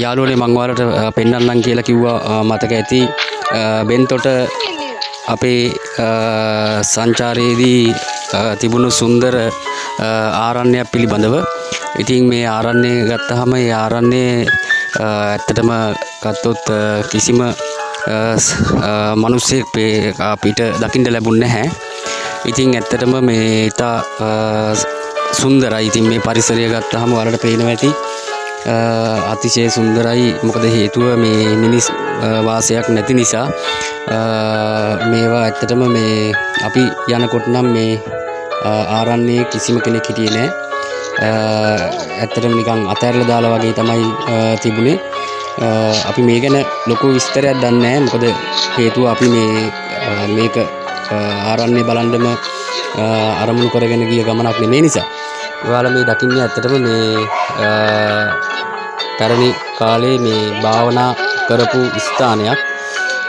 යාළුවනේ මං ඔයාලට පෙන්වන්නම් කියලා කිව්වා මතක ඇති බෙන්තොට අපේ සංචාරයේදී තිබුණු සුන්දර ආරණ්‍යයක් පිළිබඳව. ඉතින් මේ ආරණ්‍ය ගත්තාම ඒ ආරණ්‍ය ඇත්තටම ගත්තොත් කිසිම මිනිස්සෙක් අපිට දකින්න ලැබුණේ නැහැ. ඉතින් ඇත්තටම මේ ඉතා සුන්දරයි. ඉතින් මේ පරිසරය ගත්තාම ඔයාලට පේනවා ඇති අතිශය සුන්දරයි. මොකද හේතුව මේ මිනිස් වාසයක් නැති නිසා. මේවා ඇත්තටම මේ අපි යනකොට නම් මේ ආරණ්‍යයේ කිසිම කෙනෙක් හිටියේ නැහැ. ඇත්තටම නිකන් අතහැරලා දාලා වගේ තමයි තිබුණේ. අපි මේ ගැන ලොකු විස්තරයක් දන්නේ නැහැ. මොකද හේතුව අපි මේක ආරණ්‍ය බලන්නම අරමුණු කරගෙන ගිය ගමනක් නෙමේ නිසා. ඔයාලා මේ දකින්නේ ඇත්තටම මේ පැරණි කාලේ මේ භාවනා කරපු ස්ථානයක්.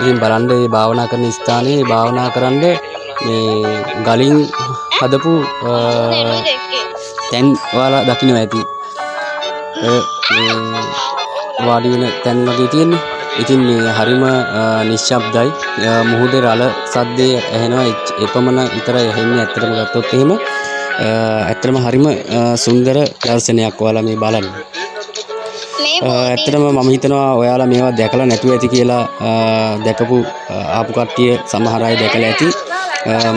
ඉතින් බලන්න මේ භාවනා කරන ස්ථානයේ භාවනා කරන්න මේ ගලින් හදපු තැන් ඔයාලා දකින්න ඇති. වාඩි වෙන තැන් වගේ තියෙන්නේ. ඉතින් මේ හරිම නිශ්ශබ්දයි. මුහුදේ රළ සද්දේ ඇහෙනවා. එපමණ විතරයි ඇහෙන්නේ. ඇත්තටම ගත්තොත් එහෙම ඇත්තටම හරිම සුන්දර දර්ශනයක් ඔයාලා මේ බලන්න. ඇත්තටම මම හිතනවා ඔයාලා මේවා දැකලා නැතුව ඇති කියලා. දැකපු ආපු කට්ටිය සමහර අය දැකලා ඇති.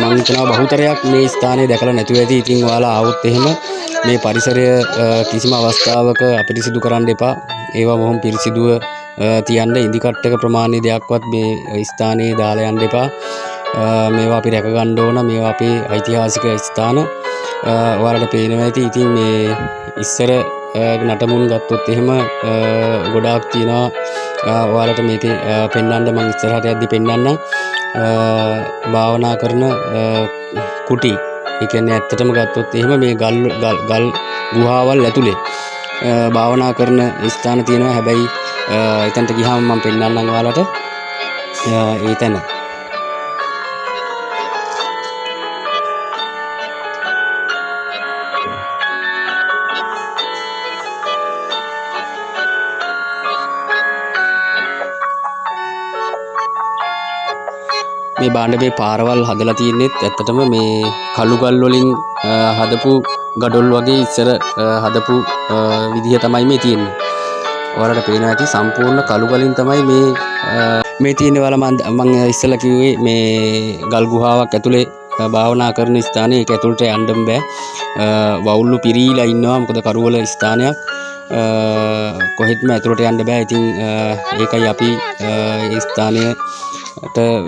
මම හිතනවා බහුතරයක් මේ ස්ථානේ දැකලා නැතුව ඇති. ඉතින් ඔයාලා ආවොත් එහෙම මේ පරිසරය කිසිම අවස්ථාවක අපිරිසිදු කරන්න එපා. ඒවා බොහොම පිරිසිදුව තියන්න. ඉදි කට්ටක ප්‍රමාණය දෙයක්වත් මේ ස්ථානයේ දාලා යන්න එපා. මේවා අපි රැක ගන්න ඕන. මේවා අපේ ඓතිහාසික ස්ථාන. ඔයාලට පේනවා ඇති. ඉතින් මේ ඉස්සර නටමුන් ගත්තොත් එහෙම ගොඩාක් තියෙනවා. ඔයාලට මේකේ පෙන්වන්න මම ඉස්සරහට යද්දි පෙන්වන්නම්. භාවනා කරන කුටි. ඒ කියන්නේ ඇත්තටම ගත්තොත් එහෙම මේ ගල් ගුහාවල් ඇතුලේ භාවනා කරන ස්ථාන තියෙනවා. හැබැයි එතනට ගියාම මම පෙන්වන්නම් ඔයාලට ඒ තැන. මේ බාණ්ඩේ පාරවල් හදලා තියෙන්නේත් ඇත්තටම මේ කළු ගල් වලින් හදපු ගඩොල් වගේ ඉස්සර හදපු විදිහ තමයි මේ තියෙන්නේ. ඔයාලට පේනවා ඇති සම්පූර්ණ කළු ගලින් තමයි මේ තියෙන්නේ. ඔයාලා මම ඉස්සෙල්ලා කිව්වේ මේ ගල් ගුහාවක් ඇතුලේ භාවනා කරන ස්ථානේ. ඒක ඇතුළට යන්න බෑ. වවුල්ලු පිරීලා ඉන්නවා. මොකද කරුවල ස්ථානයක්. කොහෙත්ම ඇතුළට යන්න බෑ. ඉතින් ඒකයි අපි ඒ ස්ථානයට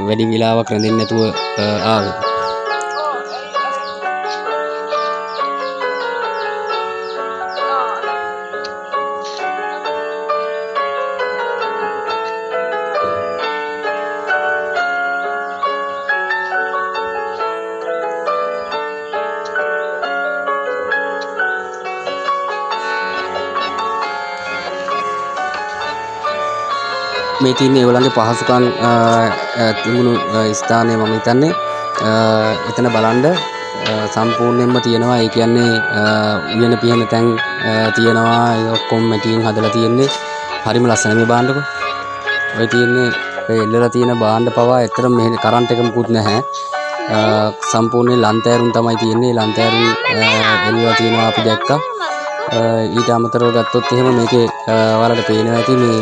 වැඩි වෙලාවක් රැඳෙන්නේ නැතුව ආවේ. මේ තියෙන්නේ ඒගොල්ලන්ගේ පහසුකම් තිබුණු ස්ථානය. මම හිතන්නේ එතන බලන්න සම්පූර්ණයෙන්ම තියෙනවා. ඒ කියන්නේ උයන පිහන තැන් තියෙනවා. ඒ ඔක්කොම මැටියෙන් හදලා තියෙන්නේ. හරිම ලස්සනයි මේ භාණ්ඩක. ඔය තියෙන්නේ ඔය එල්ලලා තියෙන භාණ්ඩ පවා ඇත්තටම මෙහෙ කරන්ට් එක මුකුත් නැහැ. සම්පූර්ණයෙන් ලන්තෑරුම් තමයි තියෙන්නේ. ලන්තෑරුම් එල්ලලා තියෙනවා අපි දැක්කා. ඊට අමතරව ගත්තොත් එහෙම මේකේ ඔයාලට පේනවා ඇති මේ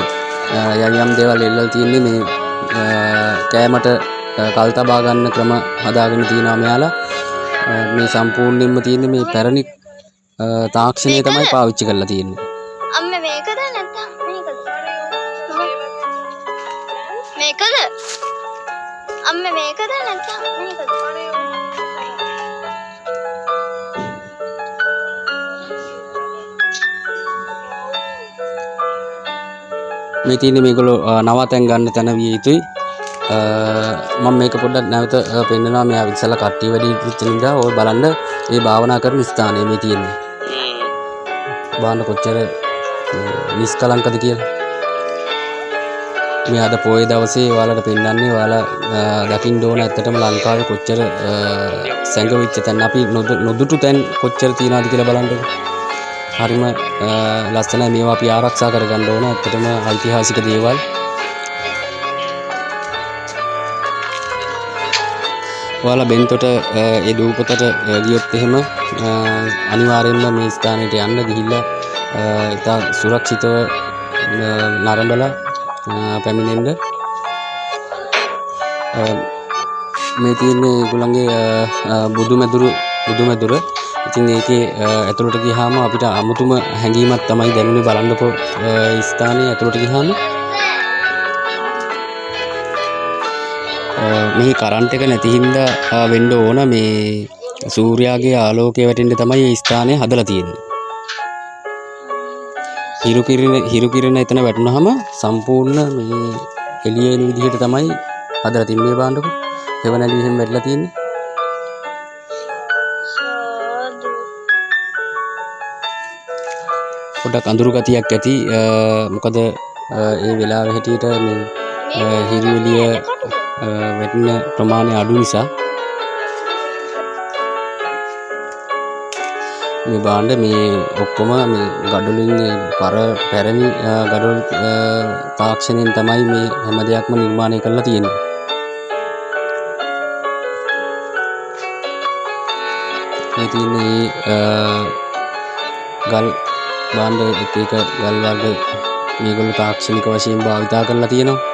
යම් දේවල් එල්ලලා තියෙන්නේ. මේ කෑමට කල් තබා ගන්න ක්‍රම හදාගෙන තියෙනවා මෙයාලා. මේ සම්පූර්ණයෙන්ම තියෙන්නේ මේ පැරණි තාක්ෂණය තමයි පාවිච්චි කරලා තියෙන්නේ. අම්මේ මේකද නැත්නම් මේකද? අම්මේ මේකද නැත්නම් මේකද? මේ තියෙන්නේ මේගොල්ලෝ නවතැන් ගන්න තැන විය යුතුයි. මම මේක පොඩ්ඩක් නැවත පෙන්නනවා. මෙයා ඉස්සලා කට්ටිය වැඩි ඉච්ච නිසා ඔය බලන්න මේ භාවනා කරන ස්ථානය මේ තියෙන්නේ. බලන්න කොච්චර නිස්කලංකද කියලා. මේ අද පොයේ දවසේ ඔයාලට පෙන්වන්නේ. ඔයාලා දකින්න ඕන ඇත්තටම ලංකාවේ කොච්චර සැඟවිච්ච තැන් අපි නොදුටු තැන් කොච්චර තියනවද කියලා බලන්නකෝ. හරිම ලස්සනයි. මේවා අපි ආරක්ෂා කරගන්න ඕන. ඇත්තටම ඓතිහාසික දේවල්. ඔයාලා බෙන්තොට ඒ දූපතට ගියොත් එහෙම අනිවාර්යයෙන්ම මේ ස්ථානෙට යන්න ගිහිල්ලා ඉතා සුරක්ෂිතව නරඹලා පැමිණෙන්න. මේ තියෙන්නේ ඒගොල්ලන්ගේ බුදුමැදුර. ඉතින් ඒකේ ඇතුළට ගියාම අපිට අමුතුම හැඟීමක් තමයි දැනුනේ. බලන්නකෝ ස්ථානයේ ඇතුළට ගියාම මේ කරන්ට් එක නැති හින්දා වෙන්න ඕන. මේ සූර්යාගේ ආලෝකය වැටෙන්න තමයි මේ ස්ථානය හදලා තියෙන්නේ. හිරු කිරණ එතන වැටුනහම සම්පූර්ණ මේ එළිය එන විදිහට තමයි හදලා තින්නේ. මේ බලන්නකෝ හෙවණැලි එහෙම වැටලා තියෙන්නේ. පොඩ්ඩක් අඳුරු ගතියක් ඇති. මොකද ඒ වෙලාව හැටියට මේ හිරු එළිය වැටෙන ප්‍රමාණය අඩු නිසා. මේ බාණ්ඩ මේ ඔක්කොම මේ ගඩොලින් පැරණි ගඩොල් තාක්ෂණයෙන් තමයි මේ හැම දෙයක්ම නිර්මාණය කරලා තියෙන්නේ. මේ තියෙන්නේ ගල් බාණ්ඩ එක ගල් වර්ග මේගොල්ලෝ තාක්ෂණික වශයෙන් භාවිතා කරලා තියෙනවා.